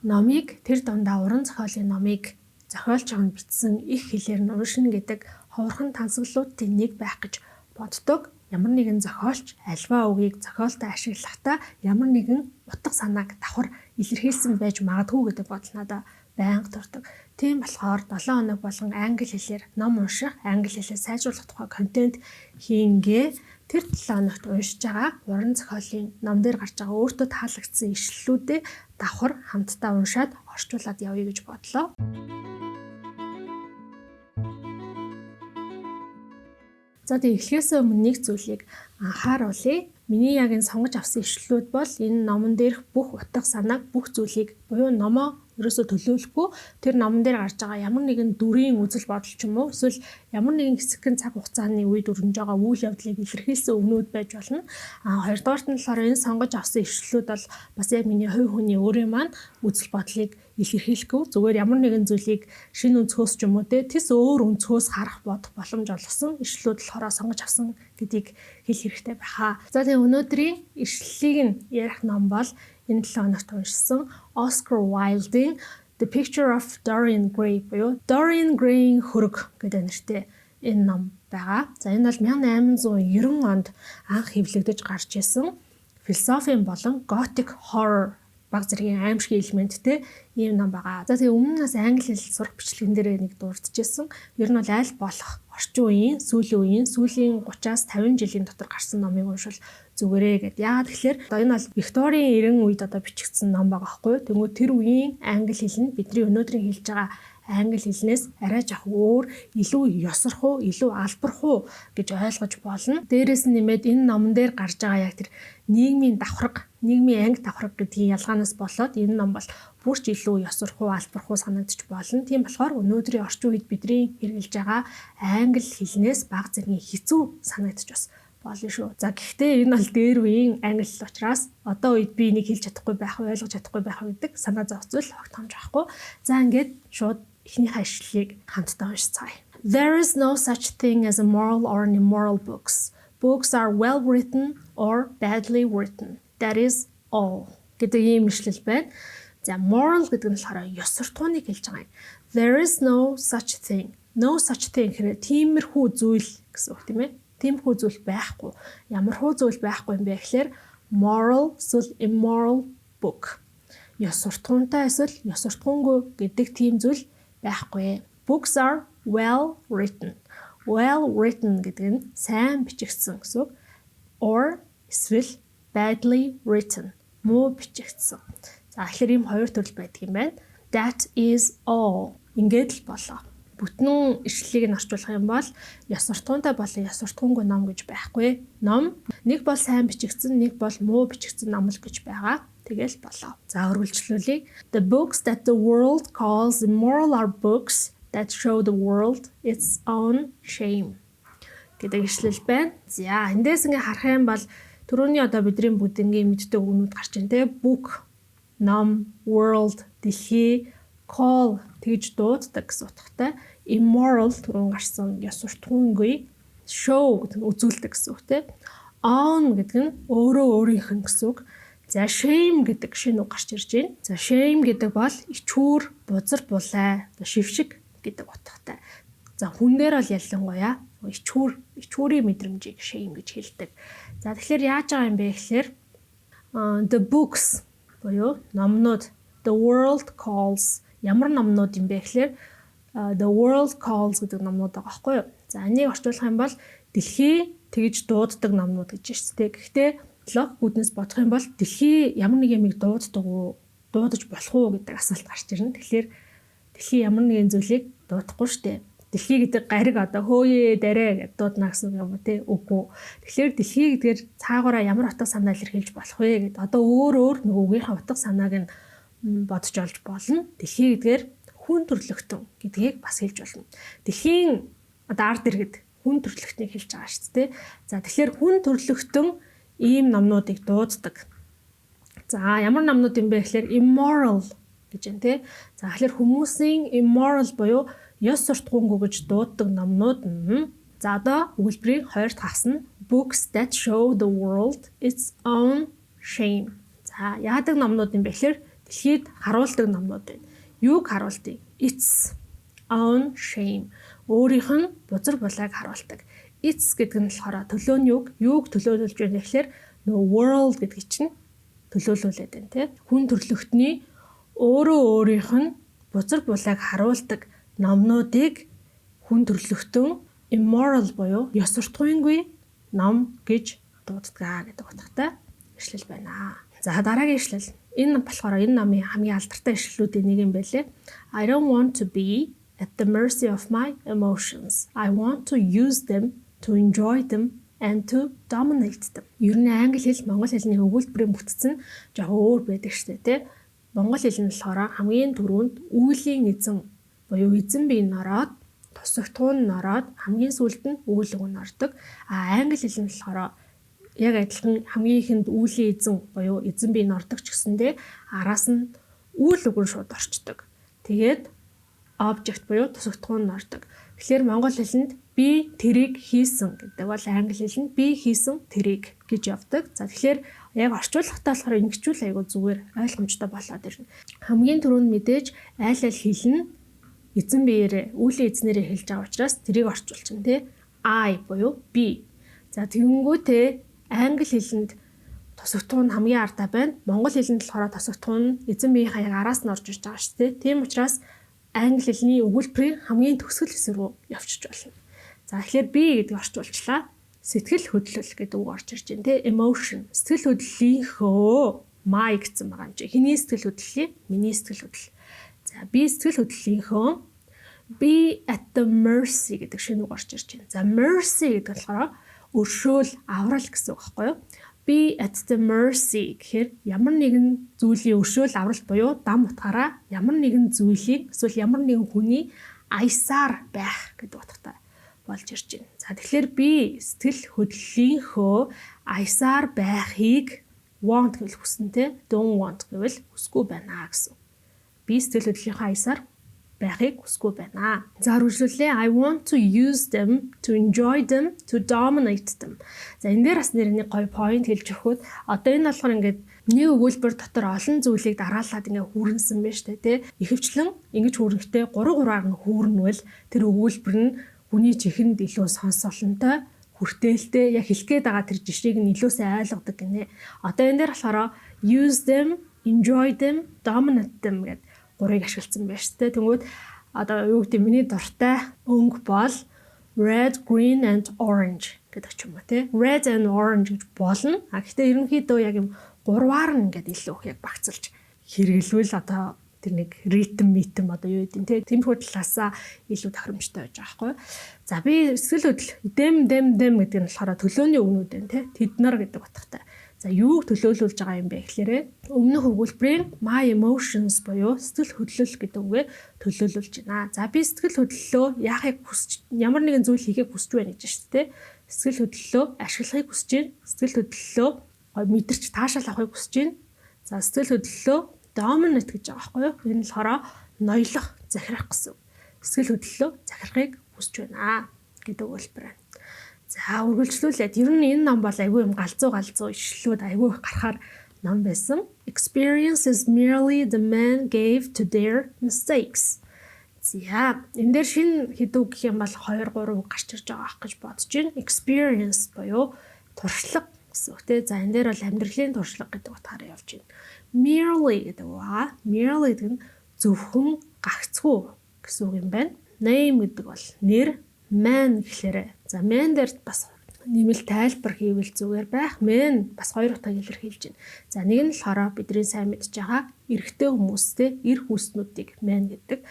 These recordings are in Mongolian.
номыг тэр дундаа уран зохиолын номыг зохиолч нь бичсэн их хэлээр нь уншина гэдэг ховорхон тансаглалуудын нэг байх гэж боддог. Ямар нэгэн зохиолч альва үгийг зохиолтой ашиглахдаа ямар нэгэн утга санааг давхар илэрхийлсэн байж магадгүй гэдэг бодол надад байнга төрдөг. Тийм болохоор 7 хоног болгон англи хэлээр ном унших, англи хэлээ сайжруулах тухай контент хийнгээ. Тэр 7 хоногт уншиж байгаа уран зохиолын ном дээр гарч байгаа өөртөө таалагдсан ишлэлүүдээ давхар хамтдаа уншаад орчуулад явъя гэж бодлоо. За тэгээ эхлэхээс өмнө нэг зүйлийг анхааруулъя. Миний яг энэ сонгож авсан ишлэлүүд бол энэ номон дээрх бүх утга санааг, бүх зүйлийг буюу номоо ерөөсөө төлөөлөхгүй тэр номон дээр гарч байгаа ямар нэгэн дүрийн үзэл бодол ч юм уу эсвэл ямар нэгэн хэсэгхэн цаг хугацааны үед өрнөж байгаа үйл явдлыг илэрхийлсэн өгнүүд байж болно. Хоёрдугаарт нь болохоор энэ сонгож авсан ишлэлүүд бол бас яг миний хувь хүний өөрөө маань үзэл бодлыг илэрхийлэхгүй зүгээр ямар нэгэн зүйлийг шинэ өнцгөөс ч юм уу тэс өөр өнцгөөс харах бодох боломж олгосон ишлэлүүд болохоор сонгож авсан гэдгийг хэлэх хэрэгтэй байхаа. За тэгээ өнөөдрийн ишлэлийг нь ярих ном бол энэ 7 хоногт уншсан Oscar Wilde-ийн The Picture of Dorian Gray буюу Dorian Gray-ийн хөрөг гэдэг нэртэй энэ ном байгаа. За энэ бол 1890 онд анх хэвлэгдэж гарч ирсэн философийн болон готик horror баг зэргийн аимшиг элементтэй ийм ном байгаа. За тэгээ өмнөөс англи хэл сурах бичлэгэн дээр нэг дурдчихсан. Ер нь бол аль болох орчин үеийн, сүүлийн 30-аас 50 жилийн дотор гарсан номыг уншвал зүгээрээ гэд. Яагаад тэгэхээр энэ бол Викторийн 90 үед одоо бичигдсэн ном байгаа байхгүй юу? Тэгмээ тэр үеийн англи хэл нь бидний өнөөдрийн хэлж байгаа англи хэлнээс арай жах өөр, илүү ёсорхуу, илүү албархуу гэж ойлгож болно. Дээрээс нь нэмээд энэ номон дээр гарч байгаа яг тэр нийгмийн давхарга, нийгмийн анги давхарга гэдгийн ялгаанаас болоод энэ ном бол бүр ч илүү ёсорхуу, албархуу санагдчих болно. Тийм болохоор өнөөдрийн орчин үед бидний хэрэгжилж байгаа англи хэлнээс бага зэргийн хэцүү санагдчих бас болно шүү. За гэхдээ энэ бол дээр үеийн англи хэл учраас одоо үед би энийг хэлж чадахгүй байх, ойлгож чадахгүй байх гэдэг санаа зовх зүйл огтхомж байхгүй. За ингээд шууд эхнийхээ ишлэлийг хамтдаа уншицгаая. There is no such thing as a moral or an immoral books. Books are well written or badly written. That is all. Гэдэг ийм ишлэл байна. За moral гэдэг нь болохоор ёс суртахууныг хэлж байгаа юм. There is no such thing. No such thing гэхээр тиймэрхүү зүйл гэсэн үг тийм ээ. Тиймэрхүү зүйл байхгүй. Ямар хуу зүйл байхгүй юм бэ гэхээр moral эсвэл immoral book. Ёс суртахуунтай эсвэл ёс суртахуунгүй гэдэг тийм зүйл байхгүй. Books are well written. Well written гэдэг нь сайн бичигдсэн гэсэн үг. Or эсвэл badly written. Муу бичигдсэн. За тэгэхээр ийм хоёр төрөл байдаг юм байна. That is all. Ингээд л болоо. Бүтэн ишлэлийг нь орчуулах юм бол ёс суртахуунтай болон ёс суртахуунгүй ном гэж байхгүй. Ном нэг бол сайн бичигдсэн, нэг бол муу бичигдсэн ном л гэж байгаа. Тэгэл болоо. За үргэлжлүүлье. The books that the world calls immoral are books that show the world its own shame. Гэдэг ишлэл байна. За эндээс ингээ харах юм бол түрүүний одоо бидний бүгднгийн мэддэг үгнүүд гарч байна те. Book, ном, world, дэлхий, call тэгж дууддаг гэсэн утгатай. Immoral түрүүн гарсан ёс суртахуунгүй, show гэдэг нь үзүүлдэг гэсэн үг те. Own гэдэг нь өөрөө өөрийнх нь гэсэн үг. За shame гэдэг шинэ үг гарч ирж байна. За shame гэдэг бол ичүүр, бузар булай, шившиг гэдэг утгатай. За хүн дээр бол ялангуяа ичүүрийн мэдрэмжийг shame гэж хэлдэг. За тэгэхээр яаж байгаа юм бэ гэхээр the books буюу номнууд, the world calls ямар номнууд юм бэ гэхээр the world calls гэдэг номнууд байгаа байхгүй юу? За энийг орчуулах юм бол дэлхий тэгж дууддаг номнууд гэж байна шүү дээ. Гэхдээ логик үднэс бодох юм бол дэлхий ямар нэг юмыг дууддаг уу, дуудаж болох уу гэдэг асуулт гарч ирнэ. Тэгэхээр дэлхий ямар нэгэн зүйлийг дуудахгүй шүү дээ. Дэлхий гэдэг гариг одоо хөөе дээрээ гэдэг дуудана гэсэн юм уу те үгүй. Тэгэхээр дэлхий гэдгээр цаагаараа ямар утга санаа илэрхийлж болох вэ гэдэг. Одоо өөр нэг үгийнхээ утга санааг нь бодож олж болно. Дэлхий гэдгээр хүн төрлөختөн гэдгийг бас хэлж болно. Дэлхийн одоо ард иргэд хүн төрлөختнийг хэлж байгаа шүү дээ. За тэгэхээр хүн төрлөختөн ийм номнуудыг дууддаг. За ямар номнууд юм бэ гэхээр immoral гэж байна те. За тэгэхээр хүмүүсийн immoral буюу ёс суртахуунгүй гэж дууддаг номнууд нь за одоо өгүүлбэрийн 2 тагс нь books that show the world its own shame. За яадаг номнууд юм бэ гэхээр дэлхийд харуулдаг номнууд байна. Юуг харуулдаг? Its own shame. Өөрийнх нь бузар булааг харуулдаг. Its гэдэг нь болохоор төлөөний юуг төлөөлүүлж байна гэхээр нөгөө world гэдэг чинь төлөөлүүлээд байна тий. Хүн төрлөختний өөрийнх нь бузар булааг харуулдаг номнуудыг хүн төрлөختөн immoral буюу ёс суртахуйнгүй ном гэж дууддаг гэдэг утгатай ишлэл байна. За дараагийн ишлэл. Энэ болохоор энэ намын хамгийн алдартай ишлэлүүдийн нэг юм байлээ. I don't want to be at the mercy of my emotions. I want to use them to enjoy them and to dominate them. Ер нь англи хэл монгол хэлний өгүүлбэрийн бүтцэн жоохон өөр байдаг шүү дээ, тэ. Монгол хэл нь болохоор хамгийн түрүүнд үүлийн эзэн буюу эзэн бие нороод тусагтуун нороод хамгийн сүүлд нь үйл өгөн ордог. Англи хэл нь болохоор яг адилхан хамгийн ихэнд үүлийн эзэн буюу эзэн бие нордог ч гэсэндээ араас нь үйл өгөн шууд орчдөг. Тэгээд object буюу тусагтуун нордог. Тэгэхээр монгол хэлэнд би тэрийг хийсэн гэдэг бол англи хэлэнд би хийсэн тэрийг гэж явдаг. За тэгэхээр яг орчуулгатай болохоор ингэчүүл айгу зүгээр ойлгомжтой болоод ирнэ. Хамгийн түрүүнд мэдээж айл хэл нь эзэн биеэрээ үүлийн эзнэрээ хэлж байгаа учраас тэрийг орчуулчихна тий. I буюу би. За тэгэнгүүтээ англи хэлэнд тусагтуун хамгийн ардаа байна. Монгол хэлэнд болохоор тусагтуун эзэн биеийнхээ яг араас нь орж иж байгаа шүү дээ. Тийм учраас англи хэлний өгүүлбэрийн хамгийн төгсгөл хэсэг рүү явчих болно. За тэгэхээр би гэдэг орчуулчлаа. Сэтгэл хөдлөл гэдэг үг орж ирж байна тий. Emotion. Сэтгэл хөдлөлийнхөө my гэсэн байгаа юм чи. Хэний сэтгэл хөдлөлийн? Миний сэтгэл хөдлөл. За би сэтгэл хөдлөлийнхөө be at the mercy гэдэг шинэ үг орж ирж байна. За mercy гэдэг болохоор өршөөл, аврал гэсэн үг байхгүй юу? Be at the mercy гэхээр ямар нэгэн зүйлийн өршөөл, аврал буюу дам утгаараа ямар нэгэн зүйлийг эсвэл ямар нэгэн хүний аясаар байх гэдэг утгатай болж ирж байна. За тэгэхээр би сэтгэл хөдлөлийнхөө аясаар байхыг want гэвэл хүснэ те, don't want гэвэл хүсгүй байна гэсэн. Би сэтгэл хөдлөлийнхөө аясаар байхыг хүсгүй байна. За үргэлжлүүлээ. I want to use them, to enjoy them, to dominate them. За энэ дээр бас нэг гоё point хэлж өгөхөд одоо энэ болохоор ингээд нэг өгүүлбэр дотор олон зүйлийг дараалаад ингээд хүүрнсэн байна шүү дээ, тий. Ихэвчлэн ингэж хүүрнэхдээ 3-3-аар нь хүүрнвэл тэр өгүүлбэр нь хүний чихэнд илүү сонсголонтой, хүртээлтэй яг хэлэх гээд байгаа тэр жишээг нь илүү сайн ойлгодог гинэ. Одоо энэ дээр болохоор use them, enjoy them, dominate them гэдэг 3-ыг ашигласан байна шүү дээ. Тэнгүүд одоо юу гэдэг миний дуртай өнгө бол red, green and orange гэдэг ч юм уу тий. Red and orange гэж болно. Гэхдээ ерөнхийдөө яг юм 3-аар нь ингээд илүү яг багцалж хэрэглэвэл одоо тэр нэг ритм одоо юу гэдэг тий. Тэмхүү талаасаа илүү тохиромжтой байж байгаа байхгүй. За би сэтгэл хөдлөл дэм гэдэг нь болохоор төлөөний өгнүүд байна тий. Тэд нар гэдэг утгатай. За юуг төлөөлүүлж байгаа юм бэ гэхээр өмнөх өгүүлбэрийн my emotions буюу сэтгэл хөдлөл гэдэг үгээ төлөөлүүлж байна. За би сэтгэл хөдлөлөө яахыг хүсч ямар нэгэн зүйл хийхийг хүсэж байна гэж шүү дээ. Сэтгэл хөдлөлөө ашиглахыг хүсэж байна. Сэтгэл хөдлөлөө мэдэрч таашаал авахыг хүсэж байна. За сэтгэл хөдлөлөө dominate гэж байгаа байхгүй юу? Энэ нь болохоор ноёлох, захирах гэсэн. Сэтгэл хөдлөлөө захирахыг хүсэж байна гэдэг өгүүлбэр байна. За үргэлжлүүлээд ер нь энэ ном бол айгүй юм галзуу ишлүүд айгүй их гарахаар ном байсан. Experience is merely the man gave to their mistakes. За энэ дээр шинэ хэдүү гэх юм бол 2-3 үг гарч ирж байгаа гэж бодож байна. Experience буюу туршлага гэсэн үг тийм. За энэ дээр бол амьдралын туршлага гэдэг утгаараа явж байна. Merely гэдэг үг. Merely гэдэг нь зөвхөн гагцхүү гэсэн үг юм байна. Name гэдэг бол нэр. Man гэхлээрээ за man дээр бас нэмэлт тайлбар хийвэл зүгээр байх. Man бас 2 утгаар илэрхийлж байна. За нэг нь болохоор бидний сайн мэдж байгаа эрэгтэй хүмүүстэй эр хүүснүүдийг man гэдэг.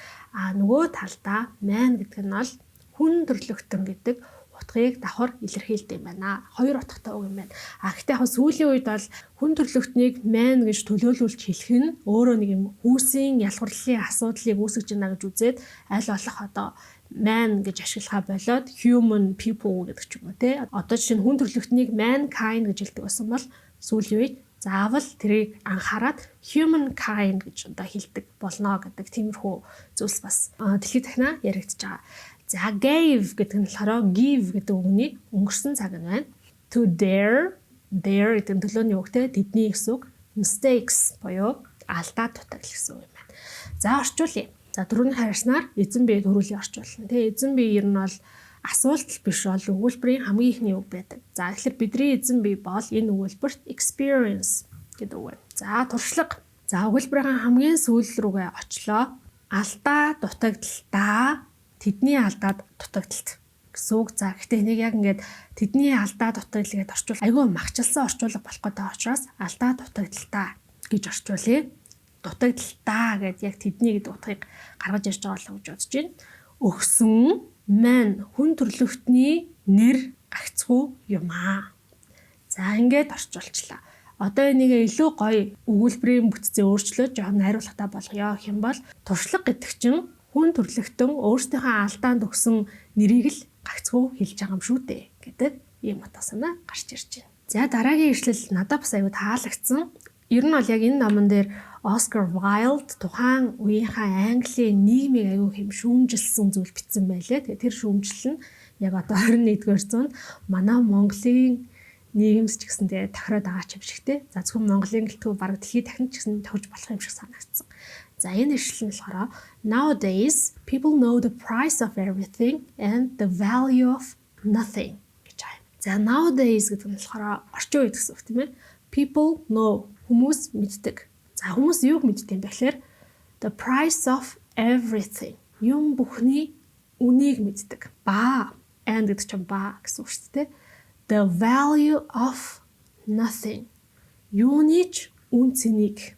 Нөгөө талдаа man гэдэг нь бол хүн төрлөختөн гэдэг утгыг давхар илэрхийлдэг юм байна. 2 утгатай үг юм байна. Гэхдээ яг сүүлийн үед бол хүн төрлөختнийг man гэж төлөөлүүлж хэлэх нь өөрөө нэг юм хүүсийн ялгарлалын асуудлыг үүсгэж байна гэж үзээд аль болох одоо man гэж ашиглахаа болоод human people гэдэг ч юм уу те. Одоо жишээ нь хүн төрлөختнийг mankind гэж хэлдэг байсан бол сүүлийн үед заавал тэрийг анхаарад humankind гэж одоо хэлдэг болно гэдэг тиймэрхүү зүйлс бас дэлхийд дахина яригдж байгаа. За gave гэдэг нь болохоор give гэдэг үгний өнгөрсөн цаг нь байна. To their гэдэг төлөөний үг те тэдний гэсэн үг. Mistakes буюу алдаа дутагдал гэсэн үг юм байна. За орчуулъя. За түрүүний харснаар эзэн бие төрүүлээ орчуулна. Тэгээ эзэн бие ер нь бол асуулт биш бол өгүүлбэрийн хамгийн ихний үг байдаг. За тэгэхээр бидний эзэн бие бол энэ өгүүлбэрт experience гэдэг үг байна. За туршлага. За өгүүлбэрийн хамгийн сүүл рүүгээ очлоо. Алдаа дутагдалтаа тэдний алдаад дутагдалт гэсэн үг. За гэхдээ энийг яг ингээд тэдний алдаа дутагдал гэдээ орчуул. Айгүй махчилсан орчуулга болох гэдэг учраас алдаа дутагдалтаа гэж орчуулъя. Дутагдалтаа гэдээ яг тэдний гэдэг утгыг гаргаж ирж байгаа л гэж бодож байна. Өгсөн мань хүн төрлөختний нэр гагцхүү юм аа. За ингээд орчуулчлаа. Одоо энийг илүү гоё өгүүлбэрийн бүтцээ өөрчлөөд жоохон найруулгатай болгоё гэх юм бол туршлага гэдэг чинь хүн төрлөختөн өөрсдийнхөө алдаанд өгсөн нэрийг л гагцхүү хэлж байгаа юм шүү дээ гэдэг ийм утга санаа гарч ирж байна. За дараагийн ишлэл надад бас аюу таалагдсан. Ер нь бол яг энэ номон дээр Oscar Wilde тухайн үеийнхээ Английн нийгмийг аюу хэм шүүмжилсэн зүйл бичсэн байлээ. Тэгээ тэр шүүмжил нь яг одоо 21-р зуунд манай Монголын нийгэмс ч гэсэн тэгээ тохироод байгаа ч юм шигтэй. За зөвхөн Монголын гэлтгүй бараг дэлхийд дахин ч гэсэн тохирж болох юм шиг санагдсан. За энэ ишлэл нь болохоор nowadays people know the price of everything and the value of nothing гэж байна. За nowadays гэдэг нь болохоор орчин үед гэсэн үг тийм ээ. People know хүмүүс мэддэг. За хүмүүс юу мэддэг юм бэ гэхээр the price of everything юм бүхний үнийг мэддэг. Ба and гэдэг чинь ба гэсэн үг шүү дээ. The value of nothing юунийч үн цэнийг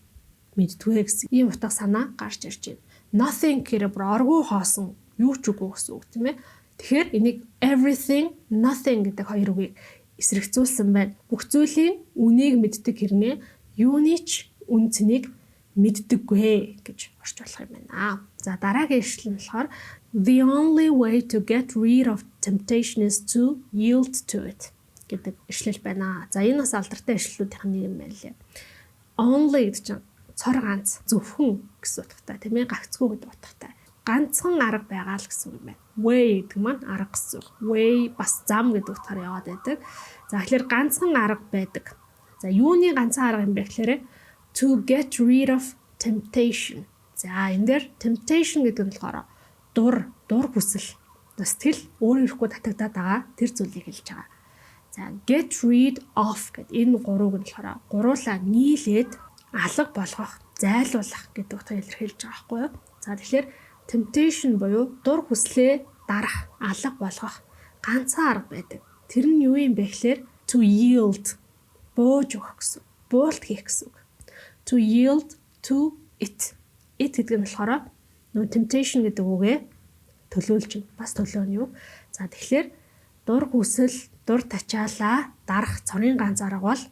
мэддгвэ гэсэн ийм утга санаа гарч ирж байна. Nothing гэхээр бүр оргүй хоосон юу ч үгүй гэсэн үг тийм ээ. Тэгэхээр энийг everything, nothing гэдэг хоёр үгийг эсрэгцүүлсэн байна. Бүх зүйлийн үнийг мэддэг хэрнээ юунийч үн цэнийг мэддэггүй гэж орчуулах юм байна. За дараагийн ишлэл нь болохоор the only way to get rid of temptation is to yield to it гэдэг ишлэл байна. За энэ бас алдартай ишлэлүүдийн нэг юм байна лээ. Only гэдэг чинь цор ганц, зөвхөн гэсэн утгатай тийм ээ, гагцгүй гэдэг утгатай. Ганцхан арга байгаа л гэсэн үг юм байна. Way гэдэг маань арга гэсэн үг. Way бас зам гэдэг утгаар яваад байдаг. За тэгэхээр ганцхан арга байдаг. За юуны ганцхан арга юм бэ гэхээр to get rid of temptation. За энэ дээр temptation гэдэг нь болохоор дур хүсэл. Сэтгэл өөр ирэхгүй татагдаад байгаа тэр зүйлийг хэлж байгаа. За get rid of гэдэг энэ гурвыг нь болохоор гуруулаа нийлээд алга болгох, зайлуулах гэдэг утгаар илэрхийлж байгаа байхгүй юу? За тэгэхээр temptation буюу дур хүслээ дарах, алга болгох ганцхан арга байдаг. Тэр нь юу юм бэ гэхээр to yield бууж өгөх гэсэн. Буулт хийх гэсэн үг. To yield to it. It гэдэг нь болохоор нөө temptation гэдэг үгээ төлөөлж байна. Бас төлөө нь юу? За тэгэхээр дур хүсэл, дур тачаалаа дарах цорын ганц арга бол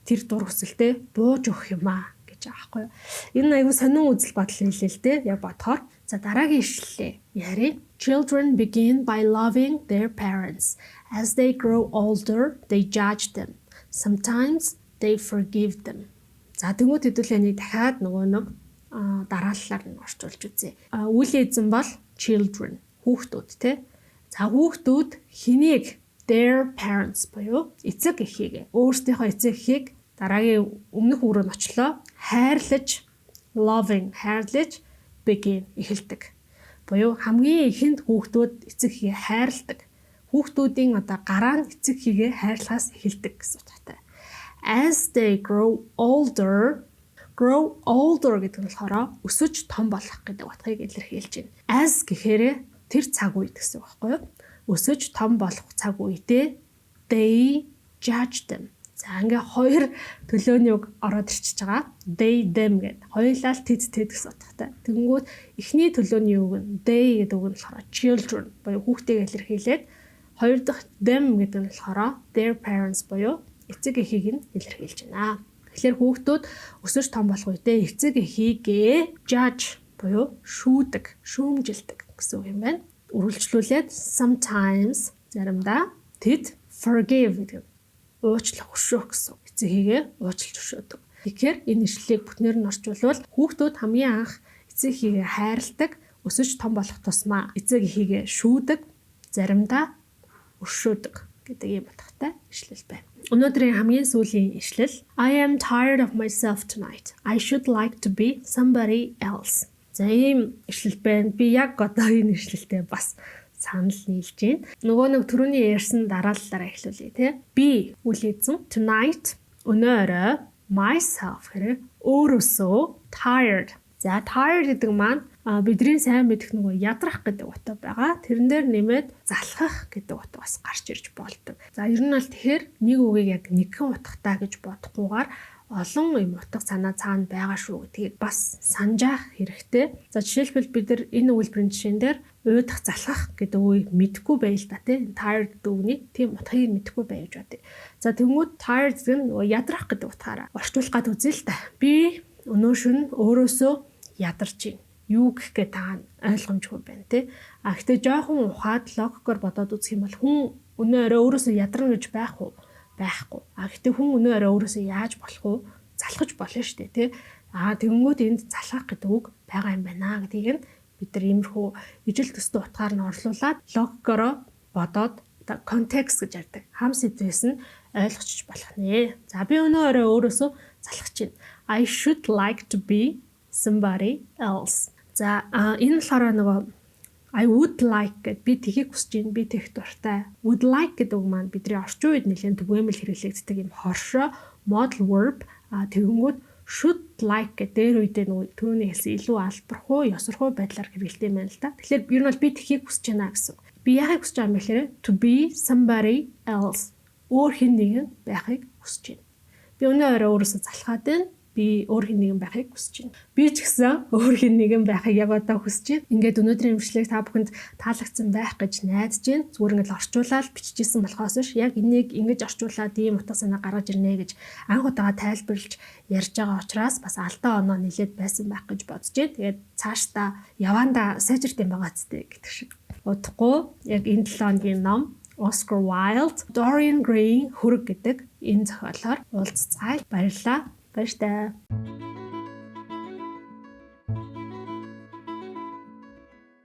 тэр дур хүсэлтэй бууж өгөх юм аа гэж байгаа байхгүй юу? Энэ аюу сонин үзэл бодол хэлээ л дээ. Яг бодохоор за дараагийн ишлэлээ ярив. Children begin by loving their parents. As they grow older, they judge them. Sometimes they forgive them. За тэгвэл хэдүүлээ дахиад нөгөө нэг дараалалаар нь орчуулж үзье. Үйл эзэн бол children, хүүхдүүд тий. За хүүхдүүд хэнийг their parents буюу эцэг эхийг өөрсдийнхөө эцэг эхийг дараагийн өмнөх өрөөнд очлоо хайрлаж loving хайрлаж begin эхэлдэг. Буюу хамгийн ихэнд хүүхдүүд эцэг эхийг хайрладаг. Хүүхдүүдийн одоо гараа нь эцэг эхийгээ хайрлахаас эхэлдэг гэсэн утгатай. As they grow older гэдэг нь болохоор өсөж том болох гэдэг утгыг илэрхийлж байна. As гэхээр тэр цаг үед гэсэн үг байхгүй юу? Өсөж том болох цаг үедээ they judge them. За ингээ хоёр төлөөний үг ороод ирчихэж байгаа. They them гэдэг. Хоёулаа л тэд гэсэн утгатай. Тэгэнгүүт эхний төлөөний үг нь they гэдэг үг нь болохоор children буюу хүүхдийг илэрхийлээд хоёр дахь them гэдэг нь болохоор their parents буюу эцэг эхийг нь илэрхийлж байна. Тэгэхээр хүүхдүүд өсөж том болох үедээ эцэг эхийгээ judge буюу шүүдэг, шүүмжилдэг гэсэн үг юм байна. Үргэлжлүүлээд sometimes заримдаа тэд forgive гэдэг уучлах, өшөөх гэсэн үг. Эцэгийгээ уучлж өшөөдөг. Тэгэхээр энэ ишлэлийг бүтнээр нь орчуулвал хүүхдүүд хамгийн анх эцэг эхийгээ хайрладаг, өсөж том болох тусмаа эцэг эхийгээ шүүдэг, заримдаа өшөөдөг гэдэг ийм утгатай ишлэл байна. Өнөөдрийн хамгийн сүүлийн ишлэл I am tired of myself tonight. I should like to be somebody else. За ийм ишлэл байна. Би яг одоо энэ ишлэлтэй бас санал нийлж байна. Нөгөө нэг түрүүний ярьсан дараалалаараа эхлүүлье тий. Би үл эзэн tonight өнөөрөө myself хэрэг өөрөөсөө tired. За tired гэдэг маань бидний сайн мэдэх нөгөө ядрах гэдэг утга байгаа. Тэрэн дээр нэмээд залхах гэдэг утга бас гарч ирж болдог. За ер нь бол тэгэхээр нэг үгийг яг нэгэн утгатай гэж бодохгүйгээр олон юм утга санаа цаана байгаа шүү гэдгийг бас санджаах хэрэгтэй. За жишээлбэл бид нар энэ үйлбэрийн жишээн дээр уйдах залхах гэдэг үгийг мэдэхгүй байл та тийм tired гэдэг үгний тийм утгыг мэдэхгүй байж бодъё. За тэнгууд tired гэдэг нь нөгөө ядрах гэдэг утгаараа орчуулах гад үзье л та. Би өнөө шөнө өөрөөсөө ядарч байна. Юу гэх гээ та ойлгомжгүй байна тий. Гэхдээ жоохон ухаад логикоор бодоод үзэх юм бол хүн өнөө өрөө өөрөөсөө ядарна гэж байх уу? Байхгүй. Гэхдээ хүн өнөө өрөө өөрөөсөө яаж болох уу? Залхаж болно шүү дээ тий. Тэгэнгүүт энд залхах гэдэг үг байгаа юм байна гэдгийг нь бид нар иймэрхүү ижил төстэй утгаар нь орлуулад логикоор бодоод контекст гэж ярьдаг. Хам сэдвээс нь ойлгочих болох нэ. За би өнөө өрөө өөрөөсөө залхаж байна. I should like to be somebody else. За энэ болохоор нөгөө I would like гэд би тхийг хүсэж байна, би тэгэх дуртай. Would like гэдэг үг маань бидний орчин үед нэлээд түгээмэл хэрэглэгддэг юм хоршоо modal verb тэгэнгүүт should like гэдэг дээр үедээ нөгөө түүний хэлсэн илүү албархуу, ёсорхуу байдлаар хэрэглэдэг юм байна л да. Тэгэхээр ер нь бол би тхийг хүсэж байна гэсэн. Би яахыг хүсэж байгаа юм бэ гэхээр to be somebody else. Өөр хэн нэгэн байхыг хүсэж байна. Би өнөө өрөө өөрөөсөө залхаад байна. Би өөр хэн нэгэн байхыг хүсэж байна. Би ч гэсэн өөр хэн нэгэн байхыг яг одоо хүсэж байна. Ингээд өнөөдрийн имшлэгийг та бүхэнд таалагдсан байх гэж найдаж байна. Зүгээр ингээд орчуулаад биччихсэн болохоос биш яг энийг ингэж орчуулад ийм утга санаа гаргаж ирнэ гэж анх удаага тайлбарлаж ярьж байгаа учраас бас алдаа оноо нэлээд байсан байх гэж бодож байна. Тэгээд цаашдаа явандаа сайжирт юм байгаа зү гэдэг шиг. Удахгүй яг энэ 7 хоногийн ном Oscar Wilde, Dorian Gray хөрөг гэдэг энэ зохиолоор уулзцаая. Баярлалаа. Баярлалаа.